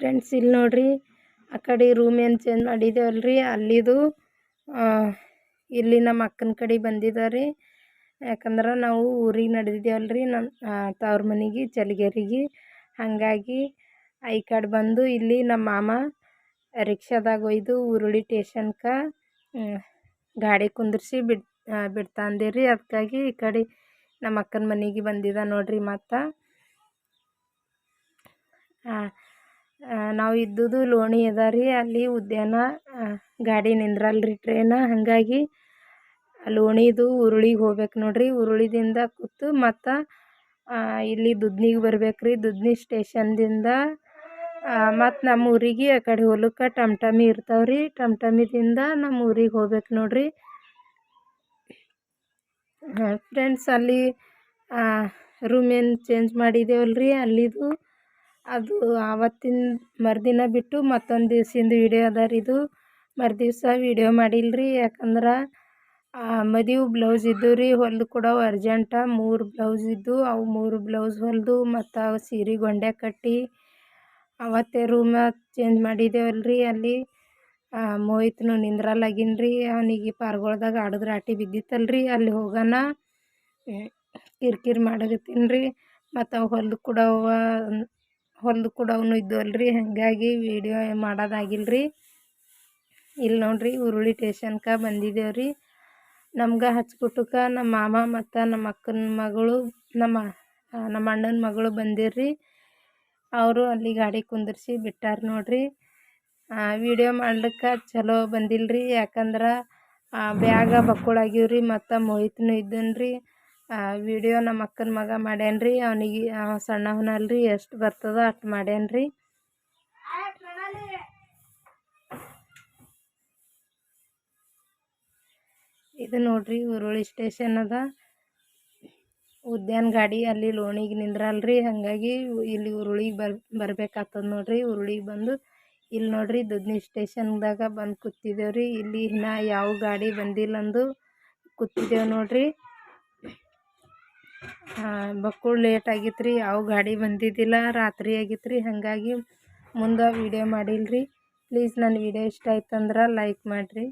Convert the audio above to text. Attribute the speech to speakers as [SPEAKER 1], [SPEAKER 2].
[SPEAKER 1] Friends ಇಲ್ಲಿ ನೋಡ್ರಿ ಆ ಕಡೆ ರೂಮ್ ಏನು ಚೇಂಜ್ ಮಾಡಿದ್ದೇವಲ್ರಿ ಅಲ್ಲಿದು ಇಲ್ಲಿ ನಮ್ಮ ಅಕ್ಕನ ಕಡೆ ಬಂದಿದ್ದಾರೆ. ಯಾಕಂದ್ರೆ ನಾವು ಊರಿಗೆ ನಡೆದಿದ್ದೇವಲ್ರಿ ನಮ್ಮ ತವ್ರ ಮನೆಗೆ ಚಲಿಗೇರಿಗೆ. ಹಾಗಾಗಿ ಈ ಕಡೆ ಬಂದು ಇಲ್ಲಿ ನಮ್ಮ ಮಾಮ ರಿಕ್ಷಾದಾಗ ಒಯ್ದು ಉರುಳಿ ಟೇಷನ್ಕ ಗಾಡಿ ಕುಂದಿರ್ಸಿ ಬಿಡ್ತಾಂದಿರಿ. ಅದಕ್ಕಾಗಿ ಈ ಕಡೆ ನಮ್ಮ ಅಕ್ಕನ ಮನೆಗೆ ಬಂದಿದ್ದ ನೋಡ್ರಿ. ಮತ್ತು ನಾವು ಇದ್ದುದು ಲೋಣಿ ಅದ ರೀ, ಅಲ್ಲಿ ಉದ್ಯಾನ ಗಾಡಿ ನಿಂದ್ರಲ್ರಿ ಟ್ರೇನ. ಹಾಗಾಗಿ ಲೋಣಿದು ಉರುಳಿಗೆ ಹೋಗ್ಬೇಕು ನೋಡ್ರಿ. ಉರುಳಿದಿಂದ ಕೂತು ಮತ್ತು ಇಲ್ಲಿ ದುದ್ನಿಗೆ ಬರ್ಬೇಕ್ರಿ. ದುದ್ನಿ ಸ್ಟೇಷನ್ದಿಂದ ಮತ್ತು ನಮ್ಮ ಊರಿಗೆ ಆ ಕಡೆ ಹೊಲಕ್ಕೆ ಟಮ್ಟಮಿ ಇರ್ತಾವ್ರಿ. ಟಮ್ಟಮಿದಿಂದ ನಮ್ಮ ಊರಿಗೆ ಹೋಗ್ಬೇಕು ನೋಡ್ರಿ. ಫ್ರೆಂಡ್ಸ್ ಅಲ್ಲಿ ರೂಮ್ ಏನು ಚೇಂಜ್ ಮಾಡಿದ್ದೇವಲ್ರಿ ಅಲ್ಲಿದು ಅದು ಆವತ್ತಿನ ಮರುದಿನ ಬಿಟ್ಟು ಮತ್ತೊಂದು ದಿವ್ಸದಿಂದ ವೀಡಿಯೋ ಅದ ರೀ. ಇದು ಮರುದಿವ್ಸ ವೀಡಿಯೋ ಮಾಡಿಲ್ರಿ. ಯಾಕಂದ್ರೆ ಮದುವೆ ಬ್ಲೌಸ್ ಇದ್ದು ರೀ ಹೊಲ್ದು ಕೊಡವು ಅರ್ಜೆಂಟ. 3 ಬ್ಲೌಸ್ ಇದ್ದು ಅವು 3 ಬ್ಲೌಸ್ ಹೊಲಿದು ಮತ್ತು ಅವು ಸೀರೆ ಗೊಂಡೆ ಕಟ್ಟಿ ಅವತ್ತೇ ರೂಮ್ ಚೇಂಜ್ ಮಾಡಿದ್ದೇವಲ್ರಿ. ಅಲ್ಲಿ ಮೋಹಿತ್ನು ನಿಂದ್ರಲ್ಲಾಗಿನ್ರಿ. ಅವನಿಗೆ ಪಾರ್ಗೊಳ್ದಾಗ ಆಡಿದ್ರೆ ಆಟಿ ಬಿದ್ದಿತ್ತಲ್ರಿ. ಅಲ್ಲಿ ಹೋಗೋಣ ಕಿರಿಕಿರಿ ಮಾಡಕತ್ತೀನ್ರಿ. ಮತ್ತು ಅವು ಹೊಲ್ದು ಕೊಡವನು ಇದ್ದವಲ್ರಿ. ಹಾಗಾಗಿ ವೀಡಿಯೋ ಮಾಡೋದಾಗಿಲ್ರಿ. ಇಲ್ಲಿ ನೋಡ್ರಿ ಉರುಳಿ ಟೇಷನ್ಕ ಬಂದಿದ್ದೇವ್ರಿ. ನಮ್ಗೆ ಹಚ್ಕೊಟ್ಟಕ್ಕೆ ನಮ್ಮ ಮಾಮ ಮತ್ತು ನಮ್ಮ ಅಕ್ಕನ ಮಗಳು ನಮ್ಮ ಅಣ್ಣನ ಮಗಳು ಬಂದಿರ್ರಿ. ಅವರು ಅಲ್ಲಿ ಗಾಡಿ ಕುಂದಿರ್ಸಿ ಬಿಟ್ಟಾರ ನೋಡ್ರಿ. ವೀಡಿಯೋ ಮಾಡ್ಲಿಕ್ಕೆ ಚಲೋ ಬಂದಿಲ್ರಿ. ಯಾಕಂದ್ರೆ ಬ್ಯಾಗ ಬಕ್ಕುಳಾಗಿವ್ರಿ ಮತ್ತು ಮೋಹಿತ್ನು ಇದ್ದನ್ರಿ. ವೀಡಿಯೋ ನಮ್ಮ ಅಕ್ಕನ ಮಗ ಮಾಡ್ಯಾನ್ರಿ. ಅವನಿಗೆ ಸಣ್ಣವನಲ್ರಿ, ಎಷ್ಟು ಬರ್ತದ ಅಷ್ಟು ಮಾಡ್ಯಾನ್ರಿ. ಇದು ನೋಡ್ರಿ ಉರುಳಿ ಸ್ಟೇಷನ್ ಅದ. ಉದ್ಯಾನ ಗಾಡಿ ಅಲ್ಲಿ ಲೋಣಿಗೆ ನಿಂದ್ರಲ್ರಿ. ಹಾಗಾಗಿ ಇಲ್ಲಿ ಉರುಳಿಗೆ ಬರ್ಬೇಕಾಗ್ತದ ನೋಡ್ರಿ. ಉರುಳಿಗೆ ಬಂದು ಇಲ್ಲಿ ನೋಡ್ರಿ ದುದ್ನಿ ಸ್ಟೇಷನ್ದಾಗ ಬಂದು ಕೂತಿದ್ದೇವ್ರಿ. ಇಲ್ಲಿ ಇನ್ನೂ ಯಾವ ಗಾಡಿ ಬಂದಿಲ್ಲ ಅಂದು ಕೂತಿದ್ದೇವೆ ನೋಡ್ರಿ. ಬಕ್ಕುಳ್ ಲೇಟ್ ಆಗಿತ್ರಿ, ಯಾವ ಗಾಡಿ ಬಂದಿದ್ದಿಲ್ಲ, ರಾತ್ರಿ ಆಗಿತ್ರಿ. ಹಾಗಾಗಿ ಮುಂದೆ ವೀಡಿಯೋ ಮಾಡಿಲ್ರಿ. ಪ್ಲೀಸ್ ನನ್ನ ವೀಡಿಯೋ ಇಷ್ಟ ಆಯ್ತಂದ್ರೆ ಲೈಕ್ ಮಾಡಿರಿ.